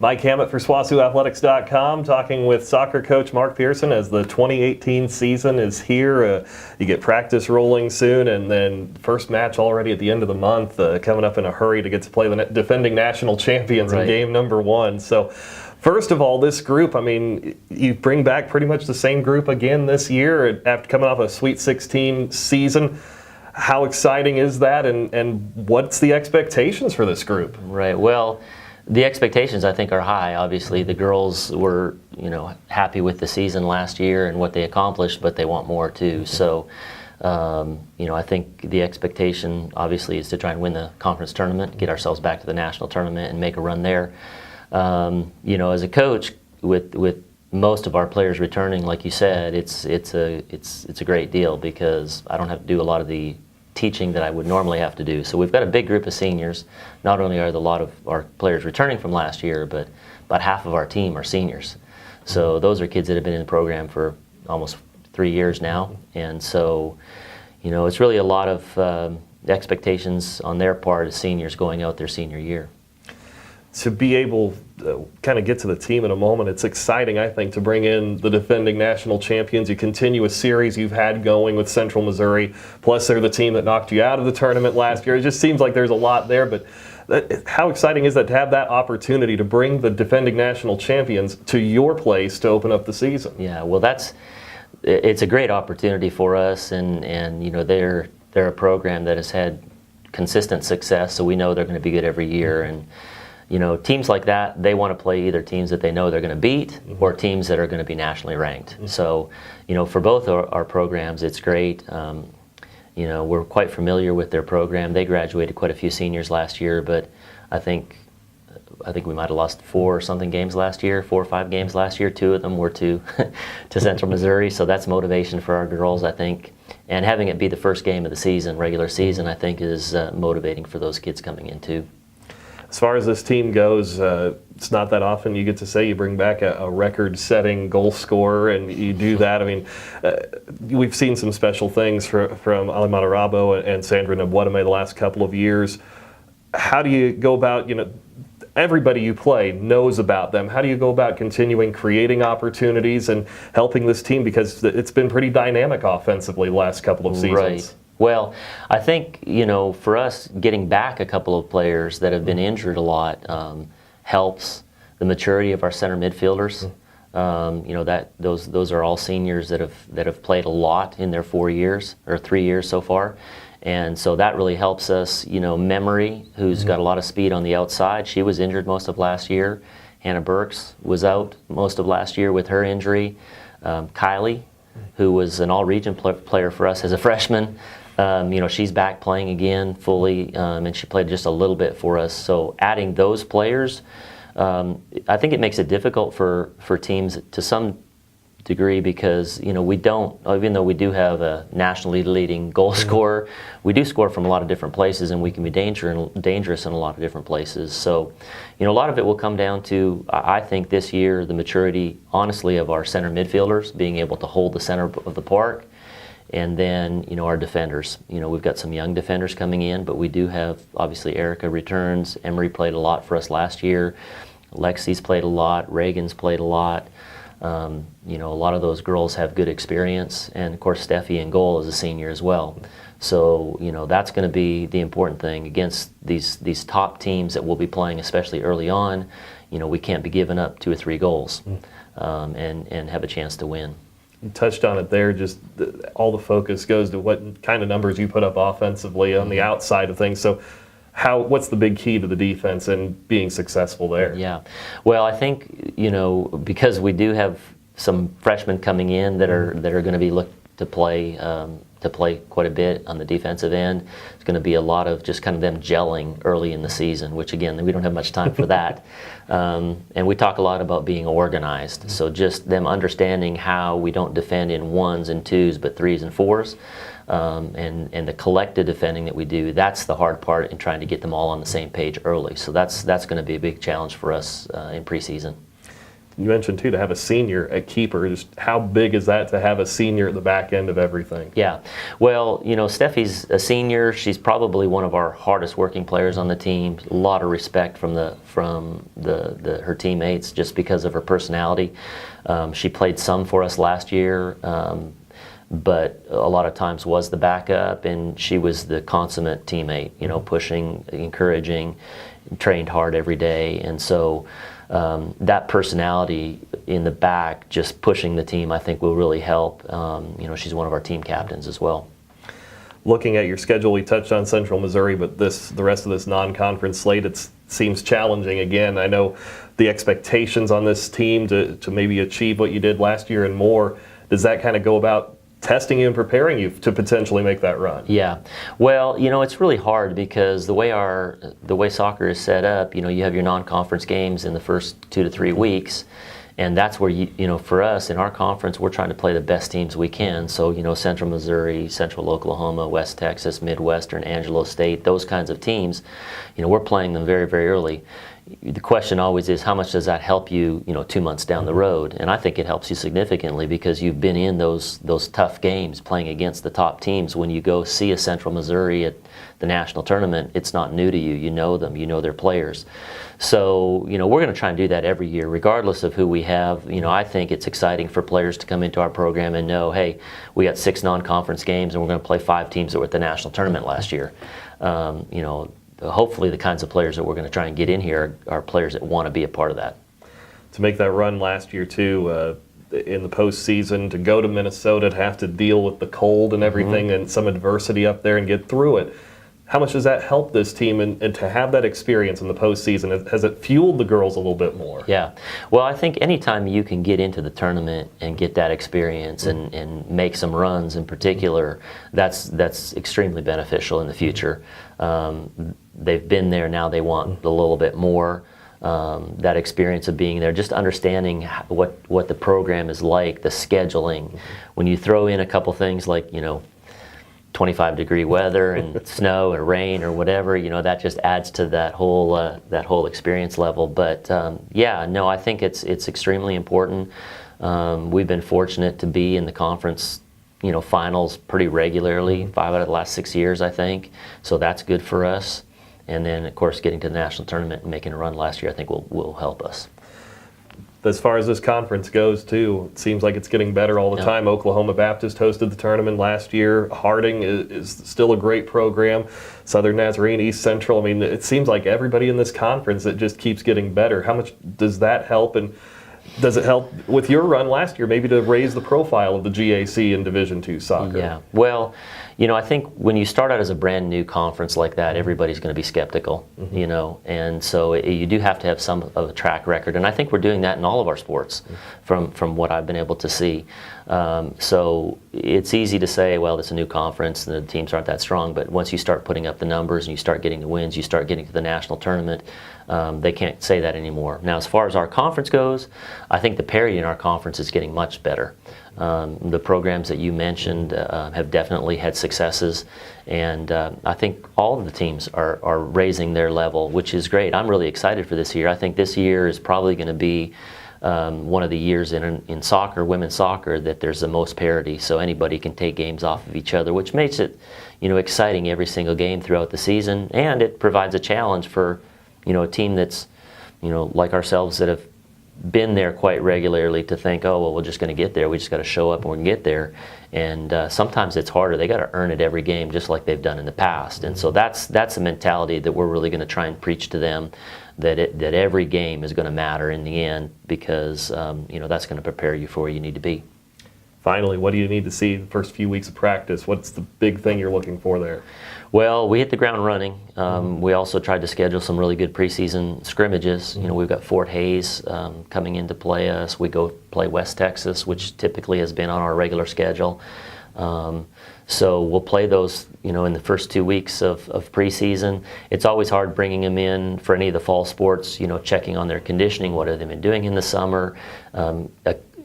Mike Hammett for SWOSUathletics.com, talking with soccer coach Mark Persson as the 2018 season is here. You get practice rolling soon, and then first match already at the end of the month, coming up in a hurry to get to play the defending national champions in game number 1. So first of all, this group, I mean, you bring back pretty much the same group again this year after coming off a Sweet 16 season. How exciting is that, and what's the expectations for this group? Right, well, the expectations, I think, are high. Obviously, the girls were, happy with the season last year and what they accomplished, but they want more too. So, I think the expectation, obviously, is to try and win the conference tournament, get ourselves back to the national tournament, and make a run there. As a coach, with most of our players returning, like you said, it's a great deal because I don't have to do a lot of the teaching that I would normally have to do. So we've got a big group of seniors. Not only are a lot of our players returning from last year, but about half of our team are seniors. So those are kids that have been in the program for almost 3 years now. And so, it's really a lot of expectations on their part as seniors going out their senior year. To be able to kind of get to the team in a moment, it's exciting, I think, to bring in the defending national champions. You continue a series you've had going with Central Missouri, plus they're the team that knocked you out of the tournament last year. It just seems like there's a lot there, but how exciting is that to have that opportunity to bring the defending national champions to your place to open up the season? Yeah, well, it's a great opportunity for us, and they're a program that has had consistent success, so we know they're going to be good every year. And teams like that, they want to play either teams that they know they're going to beat or teams that are going to be nationally ranked. So, for both our programs, it's great. We're quite familiar with their program. They graduated quite a few seniors last year, but I think we might have lost 4 or something games last year, 4 or 5 games last year. 2 of them were to Central Missouri, so that's motivation for our girls, I think. And having it be the first game of the season, regular season, I think is motivating for those kids coming in too. As far as this team goes, it's not that often you get to say you bring back a record-setting goal scorer, and you do that. I mean, we've seen some special things from Ali Matarabo and Sandra Nabwadame the last couple of years. How do you go about, everybody you play knows about them. How do you go about continuing creating opportunities and helping this team? Because it's been pretty dynamic offensively the last couple of seasons. Right. Well, I think, for us, getting back a couple of players that have been injured a lot helps the maturity of our center midfielders. Those are all seniors that have played a lot in their 4 years or 3 years so far. And so that really helps us. Memory, who's got a lot of speed on the outside, she was injured most of last year. Hannah Burks was out most of last year with her injury. Kylie, who was an all-region player for us as a freshman, she's back playing again fully, and she played just a little bit for us. So adding those players, I think it makes it difficult for teams to some degree because we don't, even though we do have a nationally leading goal scorer, we do score from a lot of different places, and we can be dangerous in a lot of different places. So a lot of it will come down to, I think this year, the maturity, honestly, of our center midfielders being able to hold the center of the park. And then, our defenders. We've got some young defenders coming in, but we do have, obviously, Erica returns. Emery played a lot for us last year. Lexi's played a lot. Reagan's played a lot. A lot of those girls have good experience. And, of course, Steffi in goal is a senior as well. So, that's going to be the important thing against these top teams that we'll be playing, especially early on. We can't be giving up 2 or 3 goals and have a chance to win. You touched on it there, just all the focus goes to what kind of numbers you put up offensively on the outside of things. So what's the big key to the defense and being successful there? Yeah, well, I think, because we do have some freshmen coming in that are going to be looked to play quite a bit on the defensive end. It's going to be a lot of just kind of them gelling early in the season, which again, we don't have much time for that. And we talk a lot about being organized. So just them understanding how we don't defend in 1s and 2s, but 3s and 4s. And the collective defending that we do, that's the hard part in trying to get them all on the same page early. So that's going to be a big challenge for us in preseason. you mentioned too, to have a senior at keeper, just how big is that to have a senior at the back end of everything? Yeah, well, Steffi's a senior. She's probably one of our hardest working players on the team. A lot of respect from her teammates just because of her personality. She played some for us last year, but a lot of times was the backup, and she was the consummate teammate. Pushing, encouraging, trained hard every day, and so. That personality in the back, just pushing the team, I think will really help. She's one of our team captains as well. Looking at your schedule, we touched on Central Missouri, but the rest of this non-conference slate, it seems challenging again. I know the expectations on this team to maybe achieve what you did last year and more. Does that kind of go about testing you and preparing you to potentially make that run? Yeah, well, it's really hard because the way soccer is set up, you have your non-conference games in the first 2 to 3 weeks, and that's where for us in our conference, we're trying to play the best teams we can. So Central Missouri, Central Oklahoma, West Texas, Midwestern, Angelo State, those kinds of teams, we're playing them very, very early. The question always is, how much does that help you, 2 months down the road? And I think it helps you significantly because you've been in those tough games playing against the top teams. When you go see a Central Missouri at the national tournament, it's not new to you. You know them, you know their players. So, we're going to try and do that every year, regardless of who we have. I think it's exciting for players to come into our program and know, hey, we got 6 non-conference games and we're going to play 5 teams that were at the national tournament last year. Hopefully the kinds of players that we're going to try and get in here are players that want to be a part of that. To make that run last year too, in the postseason, to go to Minnesota, to have to deal with the cold and everything and some adversity up there and get through it, how much does that help this team and to have that experience in the postseason? Has it fueled the girls a little bit more? Yeah. Well, I think anytime you can get into the tournament and get that experience and make some runs in particular, that's extremely beneficial in the future. They've been there, now they want a little bit more. That experience of being there, just understanding what the program is like, the scheduling. When you throw in a couple things like, 25-degree weather and snow or rain or whatever, that just adds to that whole experience level. But I think it's extremely important. We've been fortunate to be in the conference, finals pretty regularly, 5 out of the last 6 years, I think. So that's good for us. And then, of course, getting to the national tournament and making a run last year, I think will help us. As far as this conference goes, too, it seems like it's getting better all the time. Oklahoma Baptist hosted the tournament last year. Harding is still a great program. Southern Nazarene, East Central. I mean, it seems like everybody in this conference, it just keeps getting better. How much does that help? And does it help with your run last year maybe to raise the profile of the GAC in Division II soccer? Yeah. Well, I think when you start out as a brand new conference like that, everybody's going to be skeptical, and so you do have to have some of a track record. And I think we're doing that in all of our sports from what I've been able to see. So it's easy to say, well, it's a new conference and the teams aren't that strong. But once you start putting up the numbers and you start getting the wins, you start getting to the national tournament, they can't say that anymore. Now, as far as our conference goes, I think the parity in our conference is getting much better. The programs that you mentioned have definitely had successes, and I think all of the teams are raising their level, which is great. I'm really excited for this year. I think this year is probably going to be one of the years in soccer, women's soccer, that there's the most parity, so anybody can take games off of each other, which makes it exciting every single game throughout the season, and it provides a challenge for a team that's like ourselves that have been there quite regularly to think, oh, well, we're just going to get there. We just got to show up and we can get there. And sometimes it's harder. They got to earn it every game, just like they've done in the past. And so that's a mentality that we're really going to try and preach to them, that every game is going to matter in the end, because that's going to prepare you for where you need to be. Finally, what do you need to see the first few weeks of practice? What's the big thing you're looking for there? Well, we hit the ground running. We also tried to schedule some really good preseason scrimmages. We've got Fort Hays coming in to play us. We go play West Texas, which typically has been on our regular schedule. So we'll play those, in the first 2 weeks of preseason. It's always hard bringing them in for any of the fall sports, checking on their conditioning. What have they been doing in the summer?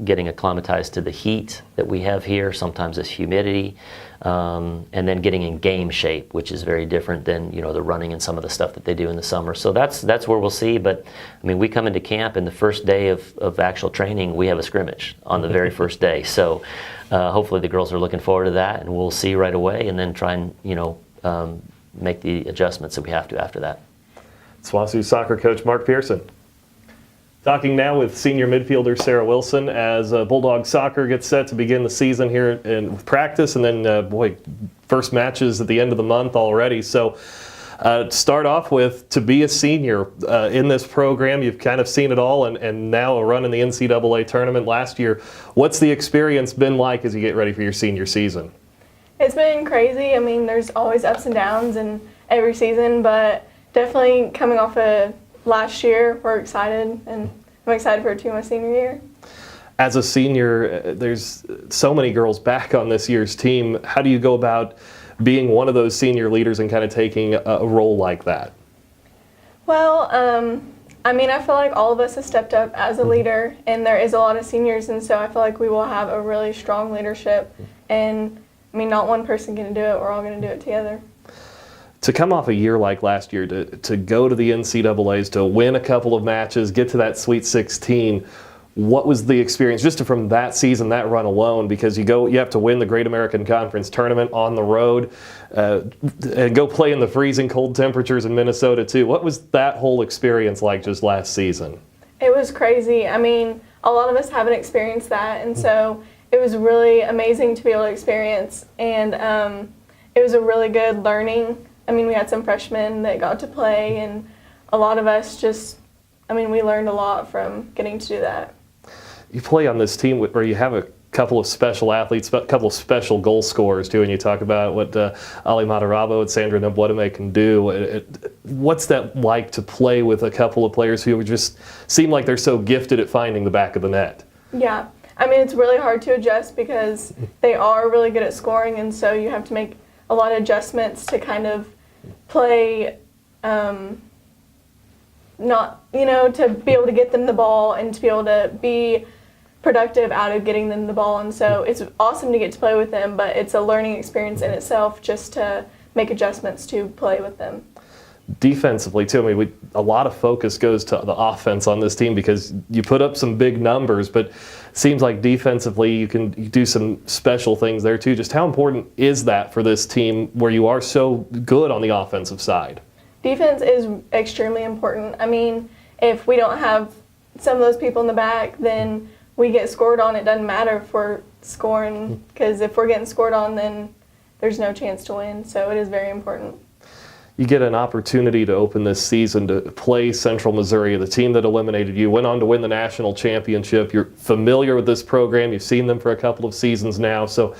getting acclimatized to the heat that we have here. Sometimes it's humidity, and then getting in game shape, which is very different than the running and some of the stuff that they do in the summer. So that's where we'll see. But I mean, we come into camp, and the first day of actual training, we have a scrimmage on the very first day. So hopefully the girls are looking forward to that, and we'll see right away, and then try and make the adjustments that we have to after that. SWOSU Soccer coach Mark Persson. Talking now with senior midfielder Sarah Wilson as Bulldogs Soccer gets set to begin the season here in practice, and then first matches at the end of the month already. So to start off with, to be a senior in this program, you've kind of seen it all, and now a run in the NCAA tournament last year. What's the experience been like as you get ready for your senior season? It's been crazy. I mean, there's always ups and downs in every season, but definitely coming off of last year, we're excited, and I'm excited for it to be my senior year. As a senior, there's so many girls back on this year's team. How do you go about being one of those senior leaders and kind of taking a role like that? Well, I mean, I feel like all of us have stepped up as a leader, and there is a lot of seniors, and so I feel like we will have a really strong leadership. And I mean, not one person can do it. We're all going to do it together. To come off a year like last year, to go to the NCAAs, to win a couple of matches, get to that Sweet 16, what was the experience just from that season, that run alone? Because you have to win the Great American Conference tournament on the road, and go play in the freezing cold temperatures in Minnesota too. What was that whole experience like just last season? It was crazy. I mean, a lot of us haven't experienced that, and so it was really amazing to be able to experience, and it was a really good learning. I mean, we had some freshmen that got to play, and a lot of us we learned a lot from getting to do that. You play on this team where you have a couple of special athletes, a couple of special goal scorers too, and you talk about what Ali Matarabo and Sandra Nabwadame can do. What's that like to play with a couple of players who just seem like they're so gifted at finding the back of the net? Yeah. I mean, it's really hard to adjust because they are really good at scoring, and so you have to make a lot of adjustments to kind of play, to be able to get them the ball and to be able to be productive out of getting them the ball. And so it's awesome to get to play with them, but it's a learning experience in itself just to make adjustments to play with them. Defensively too, I mean, a lot of focus goes to the offense on this team because you put up some big numbers, but it seems like defensively you do some special things there too. Just how important is that for this team where you are so good on the offensive side? Defense is extremely important. I mean, if we don't have some of those people in the back, then we get scored on. It doesn't matter if we're scoring, because if we're getting scored on, then there's no chance to win. So it is very important. You get an opportunity to open this season to play Central Missouri, the team that eliminated you, went on to win the national championship. You're familiar with this program. You've seen them for a couple of seasons now. So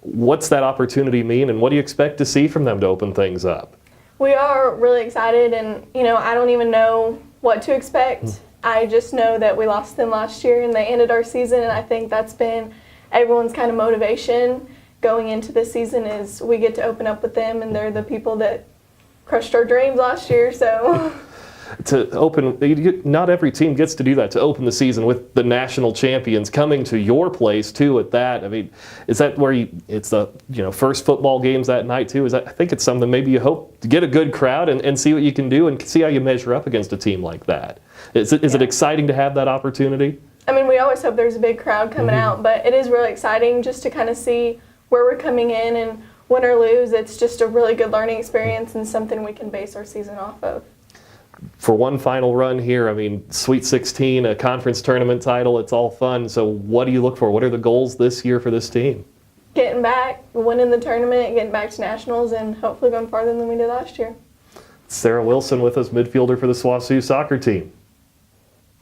what's that opportunity mean, and what do you expect to see from them to open things up? We are really excited, and I don't even know what to expect. I just know that we lost them last year, and they ended our season, and I think that's been everyone's kind of motivation going into this season is we get to open up with them, and they're the people that crushed our dreams last year. So to open, not every team gets to do that, to open the season with the national champions coming to your place too at that. I mean, is that where it's the first football games that night too? I think it's something maybe you hope to get a good crowd and see what you can do and see how you measure up against a team like that. Is it exciting to have that opportunity? I mean, we always hope there's a big crowd coming out, but it is really exciting just to kind of see where we're coming in, and win or lose, it's just a really good learning experience and something we can base our season off of. For one final run here, I mean, Sweet 16, a conference tournament title, it's all fun. So what do you look for? What are the goals this year for this team? Getting back, winning the tournament, getting back to nationals, and hopefully going farther than we did last year. Sarah Wilson with us, midfielder for the SWOSU soccer team.